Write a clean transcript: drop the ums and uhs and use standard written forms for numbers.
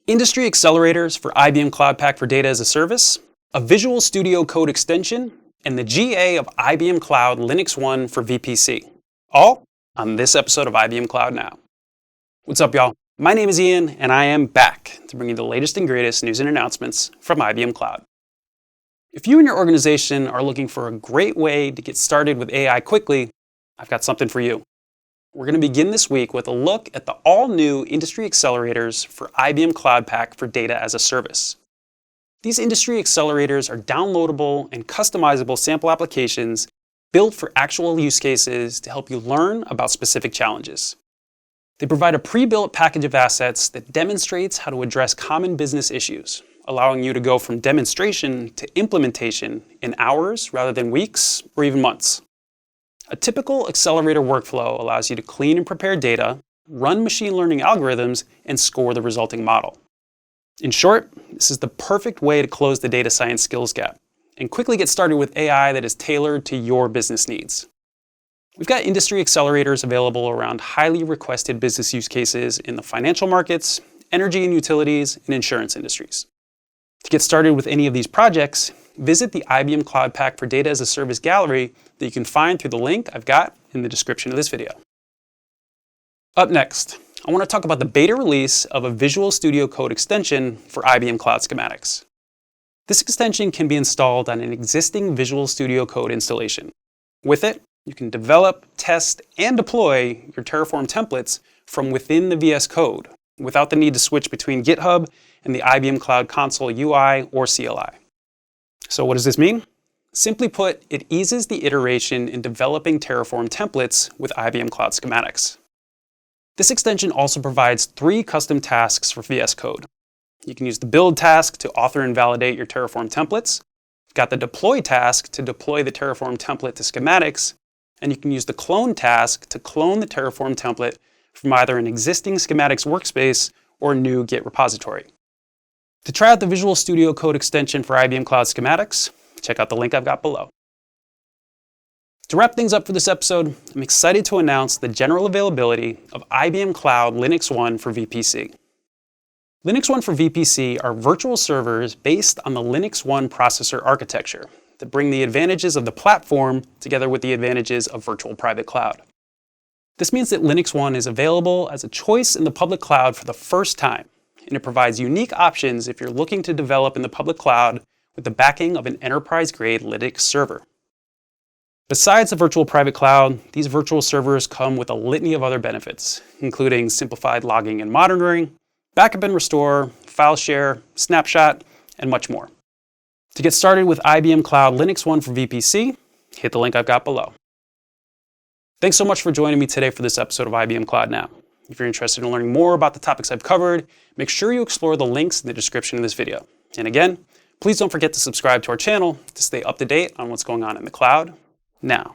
Industry accelerators for IBM Cloud Pak for Data as a Service, a Visual Studio Code extension, and the GA of IBM Cloud LinuxONE for VPC. All on this episode of IBM Cloud Now. What's up, y'all? My name is Ian, and I am back to bring you the latest and greatest news and announcements from IBM Cloud. If you and your organization are looking for a great way to get started with AI quickly, I've got something for you. We're going to begin this week with a look at the all-new industry accelerators for IBM Cloud Pak for Data as a Service. These industry accelerators are downloadable and customizable sample applications built for actual use cases to help you learn about specific challenges. They provide a pre-built package of assets that demonstrates how to address common business issues, allowing you to go from demonstration to implementation in hours rather than weeks or even months. A typical accelerator workflow allows you to clean and prepare data, run machine learning algorithms, and score the resulting model. In short, this is the perfect way to close the data science skills gap and quickly get started with AI that is tailored to your business needs. We've got industry accelerators available around highly requested business use cases in the financial markets, energy and utilities, and insurance industries. To get started with any of these projects, visit the IBM Cloud Pak for Data as a Service gallery that you can find through the link I've got in the description of this video. Up next, I want to talk about the beta release of a Visual Studio Code extension for IBM Cloud Schematics. This extension can be installed on an existing Visual Studio Code installation. With it, you can develop, test, and deploy your Terraform templates from within the VS Code without the need to switch between GitHub and the IBM Cloud Console UI or CLI. So what does this mean? Simply put, it eases the iteration in developing Terraform templates with IBM Cloud Schematics. This extension also provides 3 custom tasks for VS Code. You can use the build task to author and validate your Terraform templates. You've got the deploy task to deploy the Terraform template to Schematics, and you can use the clone task to clone the Terraform template from either an existing Schematics workspace or a new Git repository. To try out the Visual Studio Code extension for IBM Cloud Schematics, check out the link I've got below. To wrap things up for this episode, I'm excited to announce the general availability of IBM Cloud LinuxONE for VPC. LinuxONE for VPC are virtual servers based on the LinuxONE processor architecture that bring the advantages of the platform together with the advantages of virtual private cloud. This means that LinuxONE is available as a choice in the public cloud for the first time, and it provides unique options if you're looking to develop in the public cloud with the backing of an enterprise-grade Linux server. Besides the virtual private cloud, these virtual servers come with a litany of other benefits, including simplified logging and monitoring, backup and restore, file share, snapshot, and much more. To get started with IBM Cloud LinuxONE for VPC, hit the link I've got below. Thanks so much for joining me today for this episode of IBM Cloud Now. If you're interested in learning more about the topics I've covered, make sure you explore the links in the description of this video. And again, please don't forget to subscribe to our channel to stay up to date on what's going on in the cloud now.